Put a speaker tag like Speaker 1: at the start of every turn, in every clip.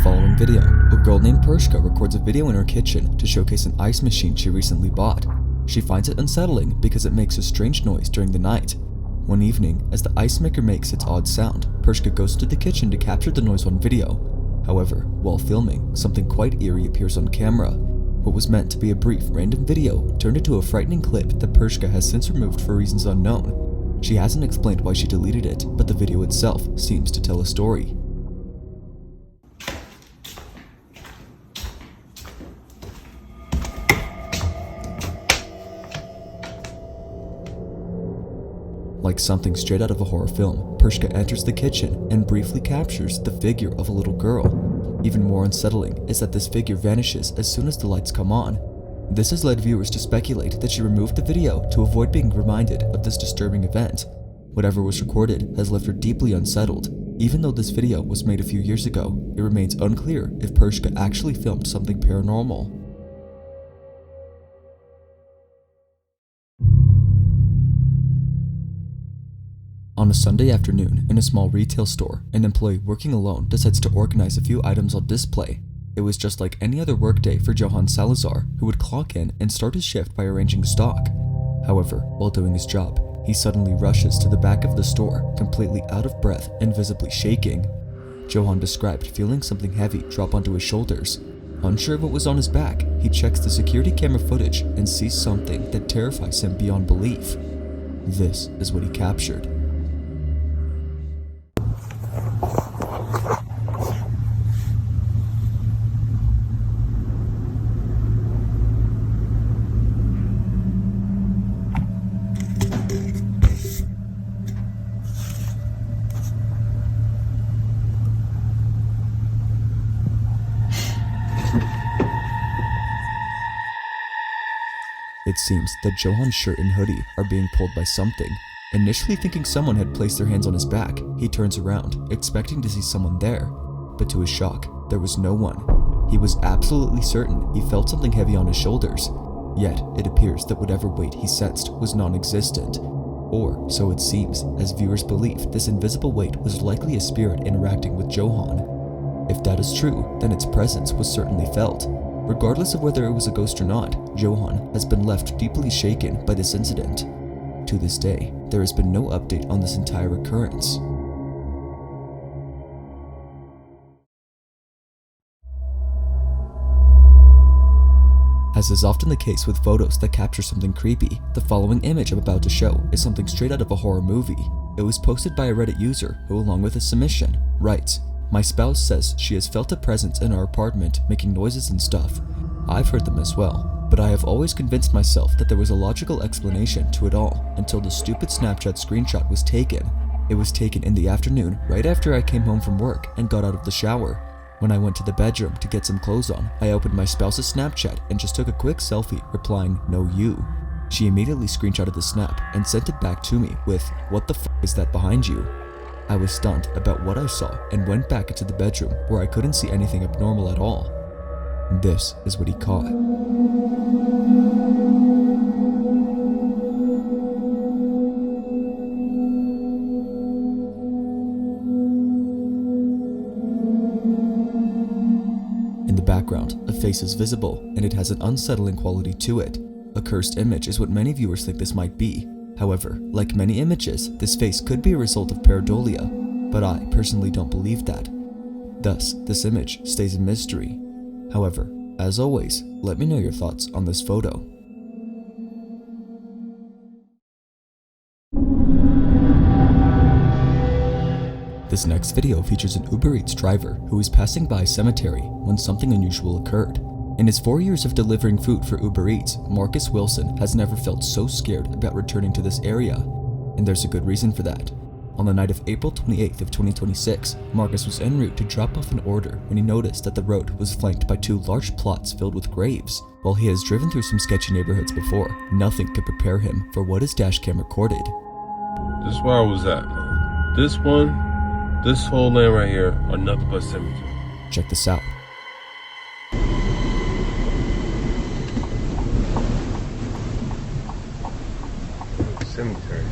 Speaker 1: following video, a girl named Pershka records a video in her kitchen to showcase an ice machine she recently bought. She finds it unsettling because it makes a strange noise during the night. One evening, as the ice maker makes its odd sound, Pershka goes to the kitchen to capture the noise on video. However, while filming, something quite eerie appears on camera. What was meant to be a brief, random video turned into a frightening clip that Pershka has since removed for reasons unknown. She hasn't explained why she deleted it, but the video itself seems to tell a story. Like something straight out of a horror film, Pershka enters the kitchen and briefly captures the figure of a little girl. Even more unsettling is that this figure vanishes as soon as the lights come on. This has led viewers to speculate that she removed the video to avoid being reminded of this disturbing event. Whatever was recorded has left her deeply unsettled. Even though this video was made a few years ago, it remains unclear if Pershka actually filmed something paranormal. On a Sunday afternoon in a small retail store, an employee working alone decides to organize a few items on display. It was just like any other workday for Johann Salazar, who would clock in and start his shift by arranging stock. However, while doing his job, he suddenly rushes to the back of the store, completely out of breath and visibly shaking. Johann described feeling something heavy drop onto his shoulders. Unsure of what was on his back, he checks the security camera footage and sees something that terrifies him beyond belief. This is what he captured. It seems that Johann's shirt and hoodie are being pulled by something. Initially thinking someone had placed their hands on his back, he turns around, expecting to see someone there. But to his shock, there was no one. He was absolutely certain he felt something heavy on his shoulders. Yet, it appears that whatever weight he sensed was non-existent. Or, so it seems, as viewers believe this invisible weight was likely a spirit interacting with Johann. If that is true, then its presence was certainly felt. Regardless of whether it was a ghost or not, Johann has been left deeply shaken by this incident. To this day, there has been no update on this entire occurrence. As is often the case with photos that capture something creepy, the following image I'm about to show is something straight out of a horror movie. It was posted by a Reddit user who, along with a submission, writes, "My spouse says she has felt a presence in our apartment making noises and stuff. I've heard them as well, but I have always convinced myself that there was a logical explanation to it all until the stupid Snapchat screenshot was taken. It was taken in the afternoon right after I came home from work and got out of the shower. When I went to the bedroom to get some clothes on, I opened my spouse's Snapchat and just took a quick selfie replying, 'No you.' She immediately screenshotted the snap and sent it back to me with, 'What the f*** is that behind you?' I was stunned about what I saw and went back into the bedroom where I couldn't see anything abnormal at all." This is what he caught. In the background, a face is visible and it has an unsettling quality to it. A cursed image is what many viewers think this might be. However, like many images, this face could be a result of pareidolia, but I personally don't believe that. Thus, this image stays a mystery. However, as always, let me know your thoughts on this photo. This next video features an Uber Eats driver who is passing by a cemetery when something unusual occurred. In his 4 years of delivering food for Uber Eats, Marcus Wilson has never felt so scared about returning to this area. And there's a good reason for that. On the night of April 28th of 2026, Marcus was en route to drop off an order when he noticed that the road was flanked by 2 large plots filled with graves. While he has driven through some sketchy neighborhoods before, nothing could prepare him for what his dashcam recorded.
Speaker 2: This is where I was at, man. This whole land right here are nothing but cemetery.
Speaker 1: Check this out.
Speaker 2: Cemetery.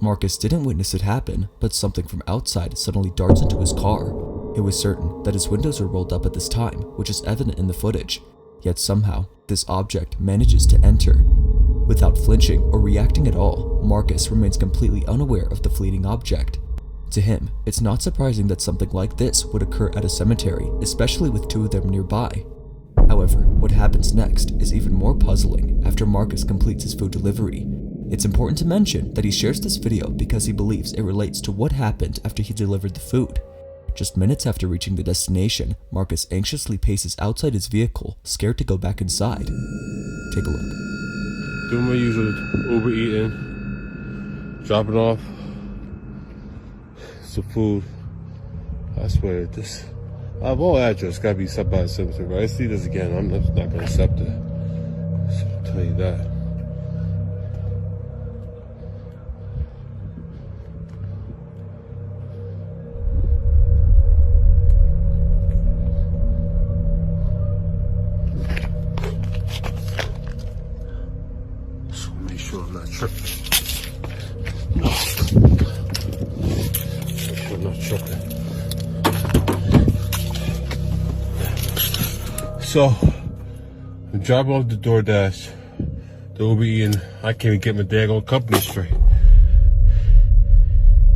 Speaker 1: Marcus didn't witness it happen, but something from outside suddenly darts into his car. It was certain that his windows were rolled up at this time, which is evident in the footage. Yet somehow, this object manages to enter. Without flinching or reacting at all, Marcus remains completely unaware of the fleeting object. To him, it's not surprising that something like this would occur at a cemetery, especially with two of them nearby. However, what happens next is even more puzzling after Marcus completes his food delivery. It's important to mention that he shares this video because he believes it relates to what happened after he delivered the food. Just minutes after reaching the destination, Marcus anxiously paces outside his vehicle, scared to go back inside. Take a look.
Speaker 2: Doing my usual Uber eating, dropping off some food. I swear this. I have all address gotta be accepted by the cemetery. Right? I see this again. I'm just not gonna accept it. I'll tell you that. So make sure I'm not tripping. No. Make sure I'm not tripping. So, I'm dropping off the DoorDash, the Uber eating. I can't even get my daggone company straight.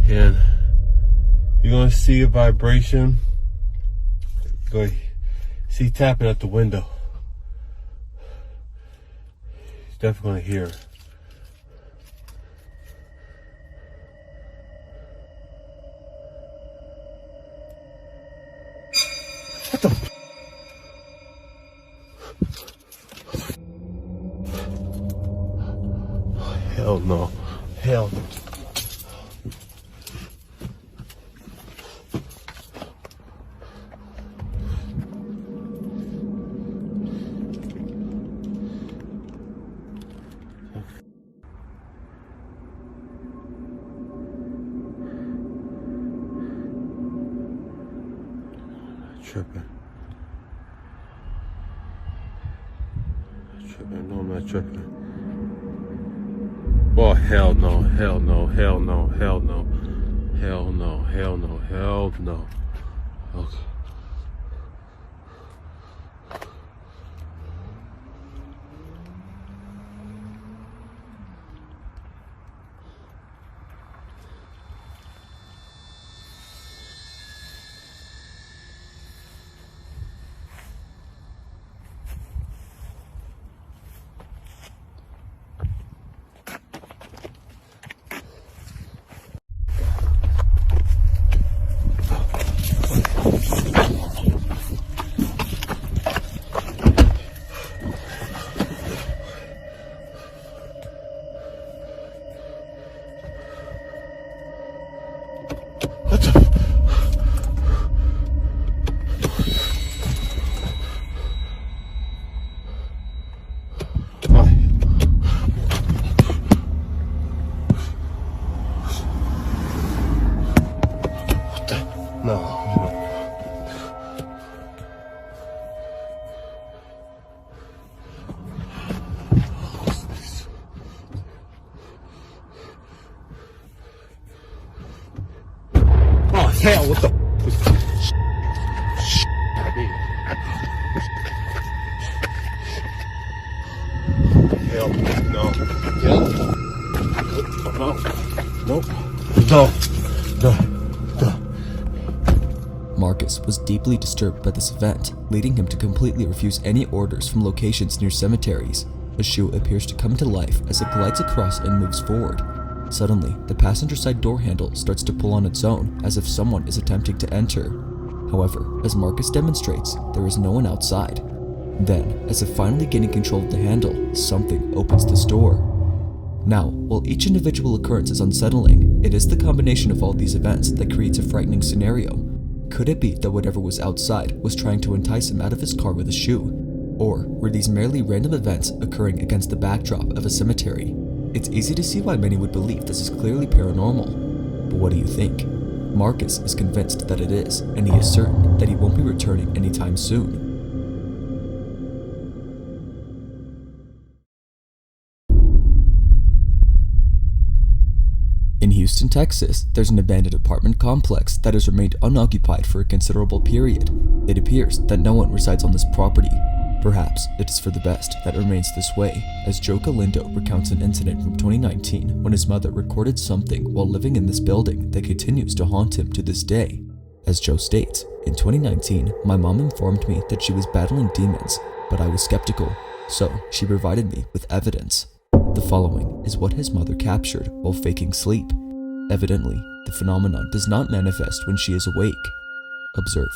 Speaker 2: And you're gonna see a vibration. You're gonna see tapping at the window. He's definitely gonna hear it. What the? Hell no. Hell no. Tripping. No, I'm not tripping. Oh, hell no, hell no, hell no, hell no, hell no, hell no, hell no. Okay. No. Oh, hell, what the hell, no. Hell. No. No. No.
Speaker 1: Marcus was deeply disturbed by this event, leading him to completely refuse any orders from locations near cemeteries. A shoe appears to come to life as it glides across and moves forward. Suddenly, the passenger side door handle starts to pull on its own, as if someone is attempting to enter. However, as Marcus demonstrates, there is no one outside. Then, as if finally gaining control of the handle, something opens this door. Now, while each individual occurrence is unsettling, it is the combination of all these events that creates a frightening scenario. Could it be that whatever was outside was trying to entice him out of his car with a shoe? Or were these merely random events occurring against the backdrop of a cemetery? It's easy to see why many would believe this is clearly paranormal. But what do you think? Marcus is convinced that it is, and he is certain that he won't be returning anytime soon. In Houston, Texas, there's an abandoned apartment complex that has remained unoccupied for a considerable period. It appears that no one resides on this property. Perhaps it is for the best that it remains this way, as Joe Galindo recounts an incident from 2019 when his mother recorded something while living in this building that continues to haunt him to this day. As Joe states, in 2019, my mom informed me that she was battling demons, but I was skeptical, so she provided me with evidence. The following is what his mother captured while faking sleep. Evidently, the phenomenon does not manifest when she is awake. Observe.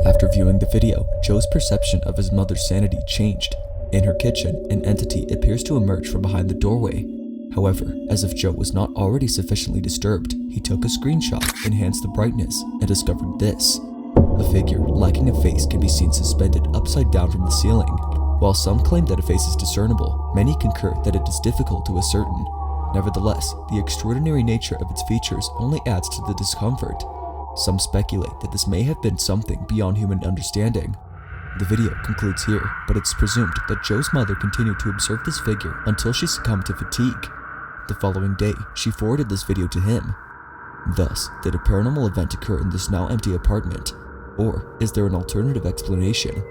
Speaker 1: After viewing the video, Joe's perception of his mother's sanity changed. In her kitchen, an entity appears to emerge from behind the doorway. However, as if Joe was not already sufficiently disturbed, he took a screenshot, enhanced the brightness, and discovered this. A figure lacking a face can be seen suspended upside down from the ceiling. While some claim that a face is discernible, many concur that it is difficult to ascertain. Nevertheless, the extraordinary nature of its features only adds to the discomfort. Some speculate that this may have been something beyond human understanding. The video concludes here, but it's presumed that Joe's mother continued to observe this figure until she succumbed to fatigue. The following day, she forwarded this video to him. Thus, did a paranormal event occur in this now empty apartment? Or is there an alternative explanation?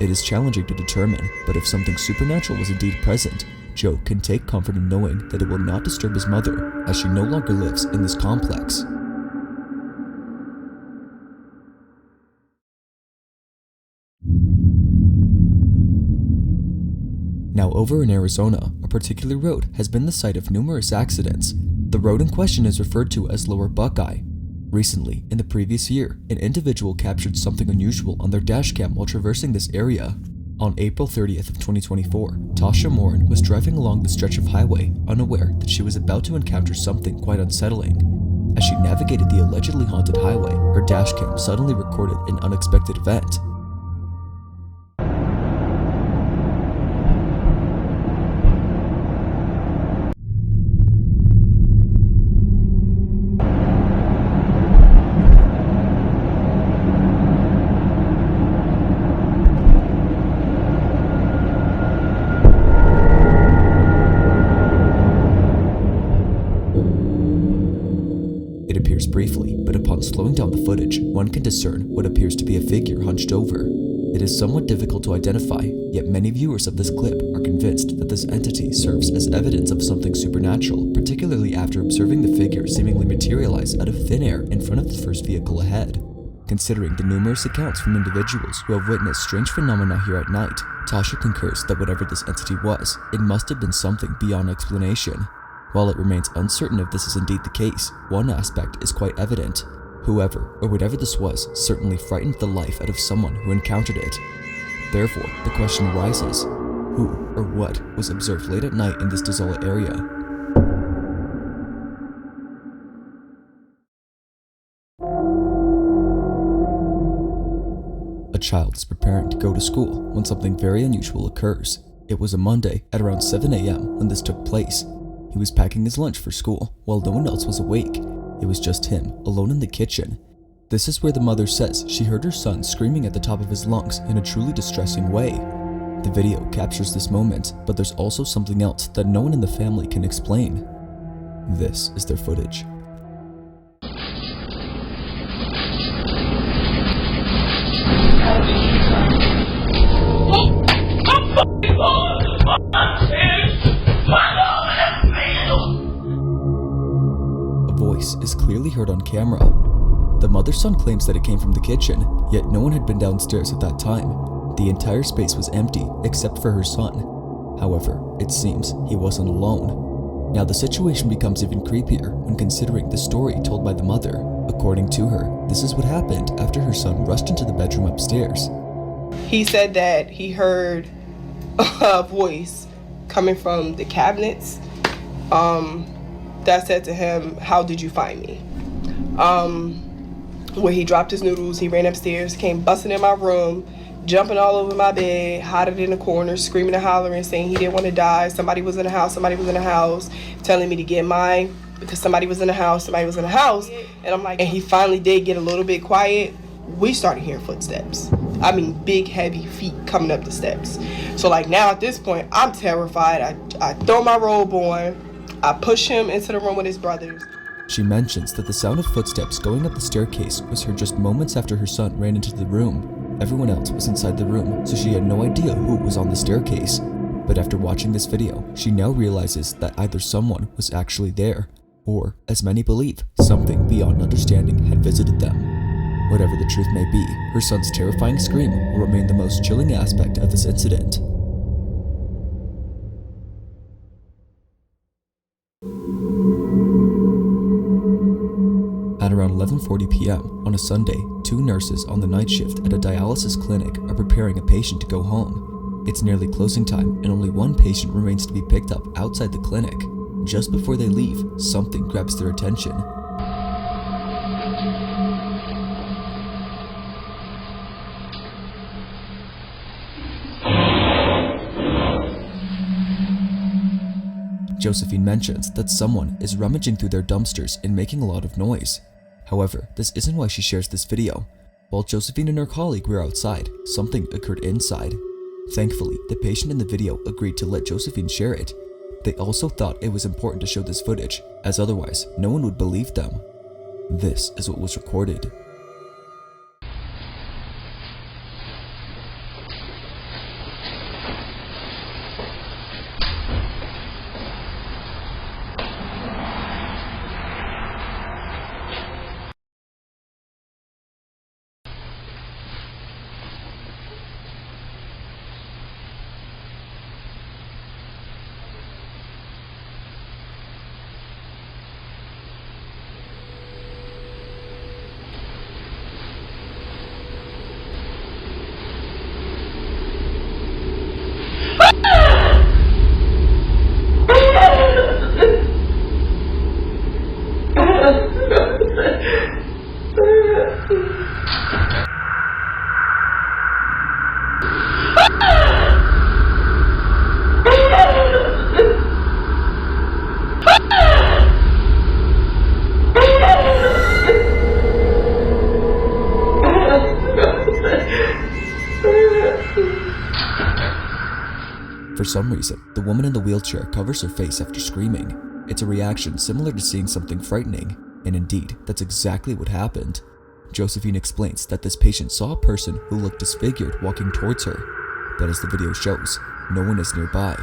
Speaker 1: It is challenging to determine, but if something supernatural was indeed present, Joe can take comfort in knowing that it will not disturb his mother, as she no longer lives in this complex. Now over in Arizona, a particular road has been the site of numerous accidents. The road in question is referred to as Lower Buckeye. Recently, in the previous year, an individual captured something unusual on their dashcam while traversing this area. On April 30th of 2024, Tasha Morin was driving along the stretch of highway, unaware that she was about to encounter something quite unsettling. As she navigated the allegedly haunted highway, her dashcam suddenly recorded an unexpected event. Briefly, but upon slowing down the footage, one can discern what appears to be a figure hunched over. It is somewhat difficult to identify, yet many viewers of this clip are convinced that this entity serves as evidence of something supernatural, particularly after observing the figure seemingly materialize out of thin air in front of the first vehicle ahead. Considering the numerous accounts from individuals who have witnessed strange phenomena here at night, Tasha concurs that whatever this entity was, it must have been something beyond explanation. While it remains uncertain if this is indeed the case, one aspect is quite evident. Whoever or whatever this was certainly frightened the life out of someone who encountered it. Therefore, the question arises, who or what was observed late at night in this desolate area? A child is preparing to go to school when something very unusual occurs. It was a Monday at around 7 a.m. when this took place. He was packing his lunch for school while no one else was awake. It was just him, alone in the kitchen. This is where the mother says she heard her son screaming at the top of his lungs in a truly distressing way. The video captures this moment, but there's also something else that no one in the family can explain. This is their footage. A voice is clearly heard on camera. The mother's son claims that it came from the kitchen, yet no one had been downstairs at that time. The entire space was empty except for her son. However, it seems he wasn't alone. Now the situation becomes even creepier when considering the story told by the mother. According to her, this is what happened after her son rushed into the bedroom upstairs.
Speaker 3: He said that he heard a voice coming from the cabinets that said to him, "How did you find me?" When he dropped his noodles, he ran upstairs, came busting in my room, jumping all over my bed, hiding in the corner, screaming and hollering, saying he didn't want to die. Somebody was in the house, telling me to get mine because somebody was in the house. And I'm like, and he finally did get a little bit quiet. We started hearing footsteps. I mean, big, heavy feet coming up the steps. So like now at this point, I'm terrified. I throw my robe on. I push him into the room with his brothers.
Speaker 1: She mentions that the sound of footsteps going up the staircase was heard just moments after her son ran into the room. Everyone else was inside the room, so she had no idea who was on the staircase. But after watching this video, she now realizes that either someone was actually there, or, as many believe, something beyond understanding had visited them. Whatever the truth may be, her son's terrifying scream will remain the most chilling aspect of this incident. At around 11:40 p.m. on a Sunday, 2 nurses on the night shift at a dialysis clinic are preparing a patient to go home. It's nearly closing time and only one patient remains to be picked up outside the clinic. Just before they leave, something grabs their attention. Josephine mentions that someone is rummaging through their dumpsters and making a lot of noise. However, this isn't why she shares this video. While Josephine and her colleague were outside, something occurred inside. Thankfully, the patient in the video agreed to let Josephine share it. They also thought it was important to show this footage, as otherwise no one would believe them. This is what was recorded. For some reason, the woman in the wheelchair covers her face after screaming. It's a reaction similar to seeing something frightening, and indeed, that's exactly what happened. Josephine explains that this patient saw a person who looked disfigured walking towards her, but as the video shows, no one is nearby.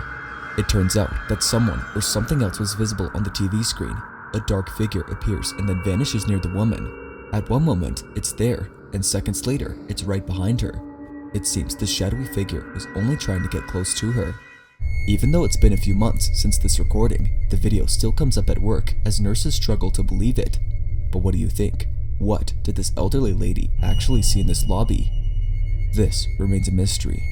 Speaker 1: It turns out that someone or something else was visible on the TV screen. A dark figure appears and then vanishes near the woman. At one moment, it's there, and seconds later, it's right behind her. It seems the shadowy figure was only trying to get close to her. Even though it's been a few months since this recording, the video still comes up at work as nurses struggle to believe it. But what do you think? What did this elderly lady actually see in this lobby? This remains a mystery.